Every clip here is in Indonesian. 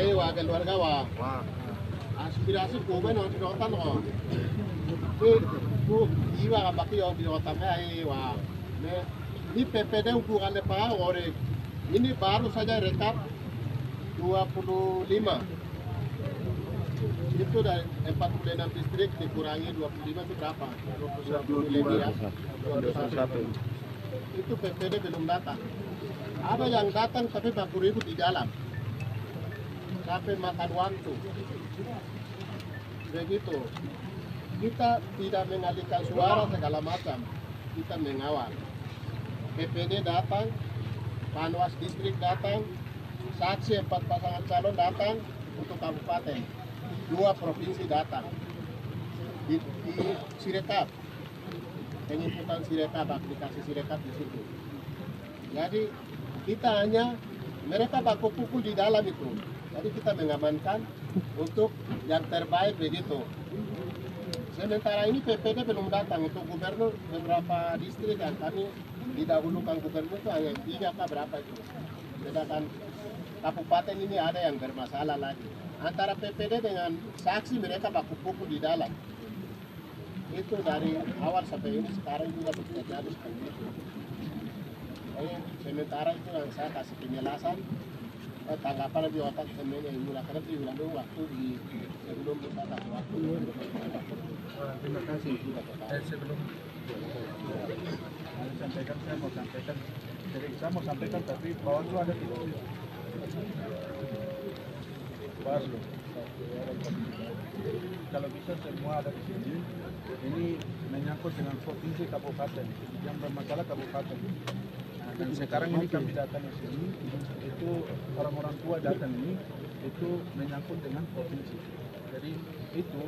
Ayo wa keluarga wa. Aspirasi ko ba no pinotan ko. Ku iwa ka baki o pinotan ay wa. Ini PPD ukuran apa ore. Ini baru saja rekap 25. Itu dari 46 distrik dikurangi 25 itu berapa? 21 ya. 21. Itu PPD belum datang. Ada yang datang tapi 40.000 di dalam. Sampai makan waktu. Begitu. Kita tidak mengalihkan suara segala macam. Kita mengawal. PPD datang, Panwas distrik datang, saksi 4 pasangan calon datang untuk kabupaten, 2 provinsi datang di Sirekap, penginputan Sirekap, aplikasi Sirekap di situ. Jadi kita hanya mereka baku kuku di dalam itu, jadi kita mengamankan untuk yang terbaik begitu. Sementara ini PPD belum datang untuk gubernur beberapa distrik yang kami didahulukan gubernur itu hanya 3 kah berapa itu. Sedangkan kabupaten ini ada yang bermasalah lagi. Antara PPD dengan saksi mereka baku kuku di dalam. Itu dari awal sampai ini sekarang juga terjadi seperti itu. Jadi sementara itu yang saya kasih penjelasan. Tanggapan di otak temen yang mulai karena di bulan waktu di sebelum kita kasih waktu. Terima kasih. Sebelum saya mau sampaikan, jadi saya mau sampaikan tapi Bawaslu ada di sini. Bawaslu. Kalau bisa semua ada di sini. Ini menyangkut dengan provinsi kabupaten yang bermasalah kabupaten. Dan sekarang ini kami datang di sini, itu orang-orang tua datang ini, itu menyangkut dengan provinsi. Jadi itu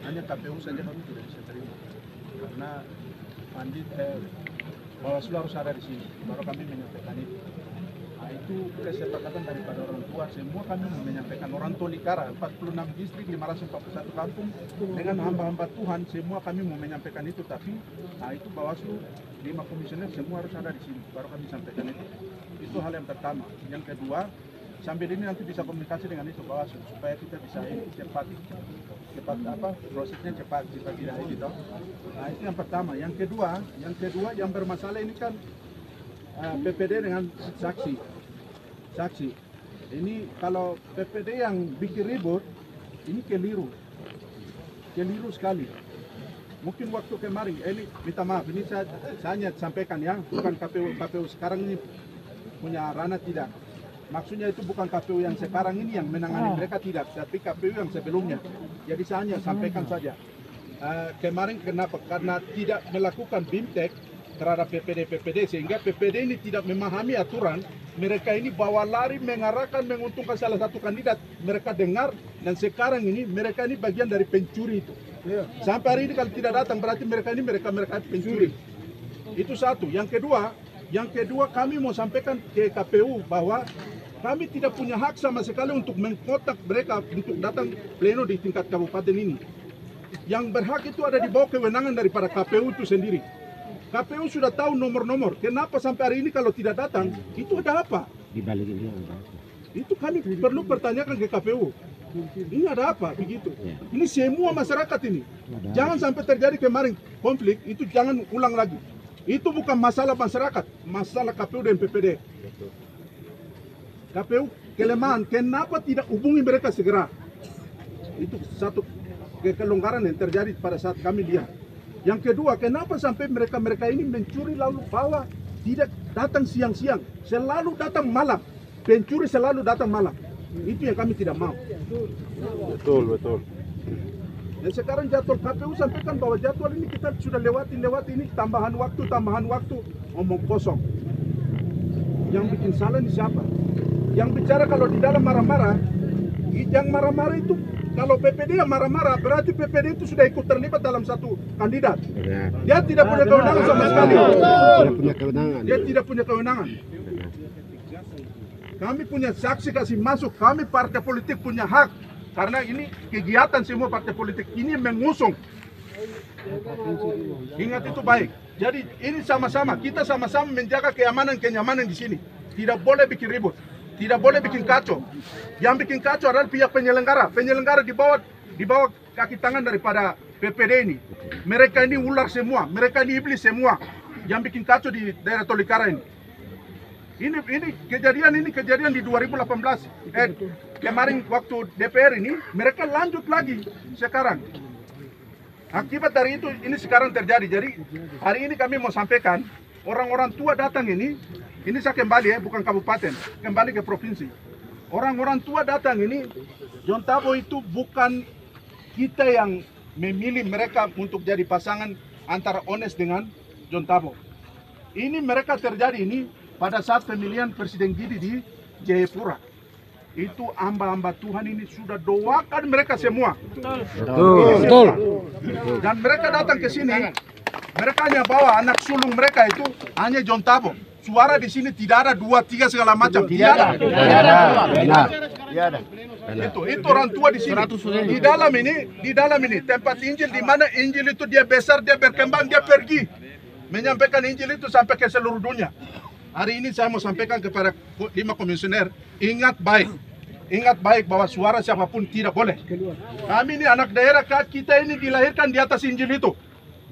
hanya KPU saja kami tidak bisa terima, karena Bawaslu harus ada di sini, baru kami menyampaikan itu. Nah, itu kesepakatan daripada orang tua, semua kami menyampaikan orang Tolikara, 46 distrik, 541 kampung, dengan hamba-hamba Tuhan, semua kami mau menyampaikan itu, tapi itu Bawaslu, 5 komisioner semua harus ada di sini, baru kami sampaikan itu. Itu hal yang pertama. Yang kedua, sambil ini nanti bisa komunikasi dengan itu Bawaslu, supaya kita bisa cepat prosesnya cepat, kita tidak ini toh. Nah itu yang pertama. Yang kedua yang bermasalah ini kan PPD dengan saksi. Ini kalau PPD yang bikin ribut, ini keliru sekali. Mungkin waktu kemarin, ini minta maaf, ini saya hanya sampaikan ya, bukan KPU sekarang ini punya ranah tidak. Maksudnya itu bukan KPU yang sekarang ini yang menangani mereka tidak, tapi KPU yang sebelumnya. Jadi saya hanya sampaikan saja. Kemarin kenapa? Karena tidak melakukan BIMTEK terhadap PPD sehingga PPD ini tidak memahami aturan. Mereka ini bawa lari mengarahkan menguntungkan salah satu kandidat. Mereka dengar dan sekarang ini mereka ini bagian dari pencuri itu. Sampai hari ini kalau tidak datang berarti mereka pencuri. Itu satu. Yang kedua kami mau sampaikan ke KPU bahwa kami tidak punya hak sama sekali untuk mengkontak mereka untuk datang pleno di tingkat kabupaten ini. Yang berhak itu ada di bawah kewenangan daripada KPU itu sendiri. KPU sudah tahu nomor-nomor. Kenapa sampai hari ini kalau tidak datang? Itu ada apa? Itu kami perlu pertanyakan ke KPU. Ini ada apa begitu? Ini semua masyarakat ini. Jangan sampai terjadi kemarin konflik, itu jangan ulang lagi. Itu bukan masalah masyarakat, masalah KPU dan PPD. KPU kelemahan, kenapa tidak hubungi mereka segera? Itu satu kelonggaran yang terjadi pada saat kami lihat. Yang kedua, kenapa sampai mereka ini mencuri lalu bawa, tidak datang siang-siang, selalu datang malam. Pencuri selalu datang malam. Itu yang kami tidak mau. Betul. Dan sekarang jadwal KPU sampaikan bahwa jadwal ini kita sudah lewati ini tambahan waktu, omong kosong. Yang bikin salah ini siapa? Yang bicara kalau di dalam marah-marah, yang marah-marah itu kalau PPD yang marah-marah berarti PPD itu sudah ikut terlibat dalam satu kandidat. Dia tidak punya kewenangan sama sekali. Dia tidak punya kewenangan. Kami punya saksi kasih masuk, kami partai politik punya hak. Karena ini kegiatan semua partai politik ini mengusung. Ingat itu baik. Jadi ini sama-sama, kita sama-sama menjaga kenyamanan di sini. Tidak boleh bikin ribut. tidak boleh bikin kacau. Yang bikin kacau adalah pihak penyelenggara. Penyelenggara di bawah kaki tangan daripada PPD ini. Mereka ini ular semua, mereka ini iblis semua yang bikin kacau di daerah Tolikara ini. Ini kejadian di 2018. Kemarin waktu DPR ini mereka lanjut lagi sekarang. Akibat dari itu ini sekarang terjadi. Jadi hari ini kami mau sampaikan orang-orang tua datang ini saya kembali bukan kabupaten, kembali ke provinsi. Orang-orang tua datang ini, John Tabo itu bukan kita yang memilih mereka untuk jadi pasangan antara Ones dengan John Tabo. Ini mereka terjadi ini pada saat pemilihan Presiden Gidi di Jayapura. Itu hamba-hamba Tuhan ini sudah doakan mereka semua. Betul. Dan mereka datang ke sini, mereka hanya bawa anak sulung mereka itu hanya John Tabo. Suara di sini tidak ada 2, 3 segala macam. Tidak ada. Itu orang tua di sini. Di dalam ini tempat Injil di mana Injil itu dia besar, dia berkembang, dia pergi menyampaikan Injil itu sampai ke seluruh dunia. Hari ini saya mau sampaikan kepada 5 komisioner, ingat baik bahwa suara siapapun tidak boleh. Kami ini anak daerah, kita ini dilahirkan di atas Injil itu.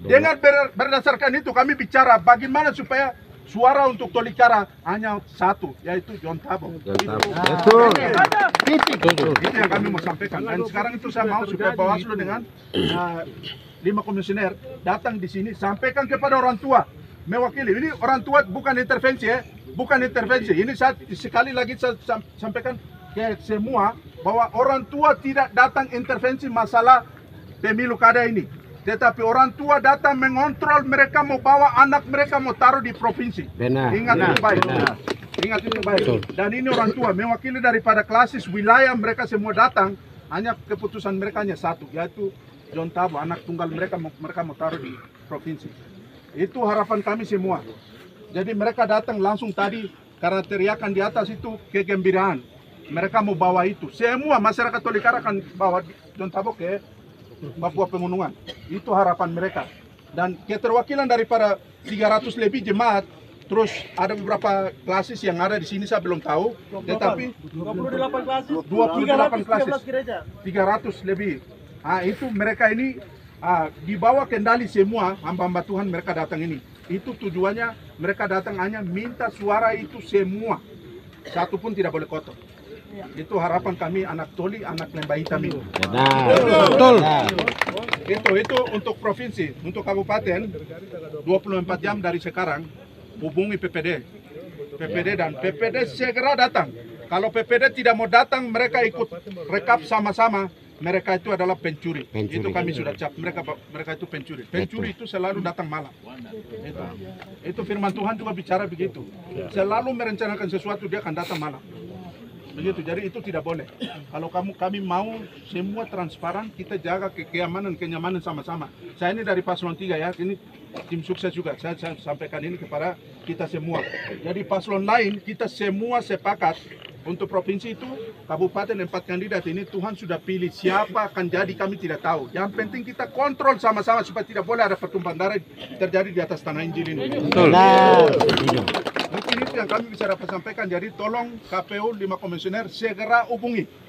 Dengan berdasarkan itu kami bicara bagaimana supaya suara untuk Tolikara hanya satu, yaitu John Tabo. Betul. Itu yang kami mau sampaikan. Dan sekarang itu saya mau supaya Bawaslu dengan 5 komisioner datang di sini, sampaikan kepada orang tua, mewakili. Ini orang tua bukan intervensi bukan intervensi. Ini saya sekali lagi saya sampaikan ke semua bahwa orang tua tidak datang intervensi masalah pemilu kada ini. Tetapi orang tua datang mengontrol mereka mau bawa anak mereka mau taruh di provinsi. Ingat itu baik. Ingat itu baik. Dan ini orang tua mewakili daripada klasis wilayah mereka semua datang. Hanya keputusan mereka hanya satu, yaitu John Tabo, anak tunggal mereka mau taruh di provinsi. Itu harapan kami semua. Jadi mereka datang langsung tadi karena teriakan di atas itu kegembiraan. Mereka mau bawa itu. Semua masyarakat Tolikara akan bawa John Tabo ke Papua Pegunungan. Itu harapan mereka. Dan keterwakilan daripada 300 lebih jemaat, terus ada beberapa klasis yang ada di sini saya belum tahu, tetapi 28 klasis, 300 lebih. Itu mereka ini dibawa kendali semua hamba-hamba Tuhan mereka datang ini. Itu tujuannya mereka datang hanya minta suara itu semua. Satu pun tidak boleh kotor. Itu harapan kami anak Toli, anak Lembah Hitam ini. Betul. Itu untuk provinsi, untuk kabupaten 24 jam dari sekarang hubungi PPD dan PPD segera datang. Kalau PPD tidak mau datang, mereka ikut rekap sama-sama. Mereka itu adalah pencuri. Itu kami sudah cap. Mereka itu pencuri. Pencuri itu selalu datang malam. Itu firman Tuhan juga bicara begitu. Selalu merencanakan sesuatu dia akan datang malam. Begitu, jadi itu tidak boleh. Kalau kami mau semua transparan, kita jaga kenyamanan sama-sama. Saya ini dari Paslon 3 ya, ini tim sukses juga. Saya sampaikan ini kepada kita semua. Jadi paslon lain, kita semua sepakat untuk provinsi itu, kabupaten 4 kandidat ini Tuhan sudah pilih. Siapa akan jadi kami tidak tahu. Yang penting kita kontrol sama-sama supaya tidak boleh ada pertumpahan darah terjadi di atas tanah Injil ini. Betul. Mungkin itu yang kami bisa dapat sampaikan. Jadi tolong KPU 5 komisioner segera hubungi.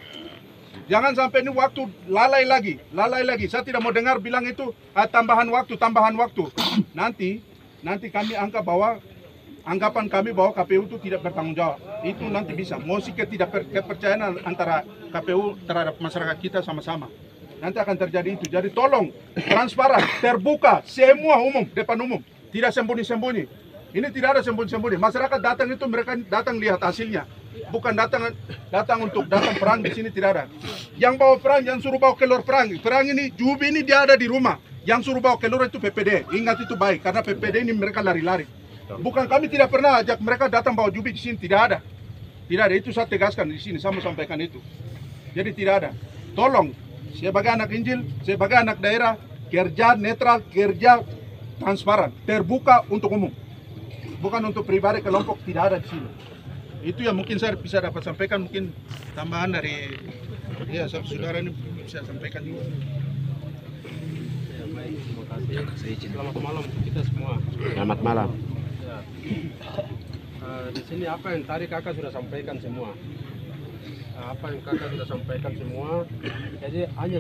Jangan sampai ini waktu lalai lagi. Saya tidak mau dengar bilang itu tambahan waktu. Nanti kami anggap bahwa anggapan kami bahwa KPU itu tidak bertanggung jawab. Itu nanti bisa. Mosi kepercayaan antara KPU terhadap masyarakat kita sama-sama. Nanti akan terjadi itu. Jadi tolong transparan, terbuka, semua umum, depan umum. Tidak sembunyi-sembunyi. Ini tidak ada sembunyi-sembunyi. Masyarakat datang itu mereka datang lihat hasilnya. Bukan datang untuk perang di sini tidak ada. Yang bawa perang, yang suruh bawa keluar perang. Perang ini, Jubi ini dia ada di rumah. Yang suruh bawa keluar itu PPD. Ingat itu baik karena PPD ini mereka lari-lari. Bukan kami tidak pernah ajak mereka datang bawa Jubi di sini, tidak ada. Tidak ada, itu saya tegaskan di sini, saya mau sampaikan itu. Jadi tidak ada. Tolong sebagai anak Injil, sebagai anak daerah, kerja netral, kerja transparan, terbuka untuk umum. Bukan untuk pribadi kelompok, tidak ada di sini. Itu yang mungkin saya bisa dapat sampaikan, mungkin tambahan dari saudara ini bisa sampaikan juga. Selamat malam kita semua. Selamat malam. di sini apa yang tadi kakak sudah sampaikan semua. Apa yang kakak sudah sampaikan semua. Jadi hanya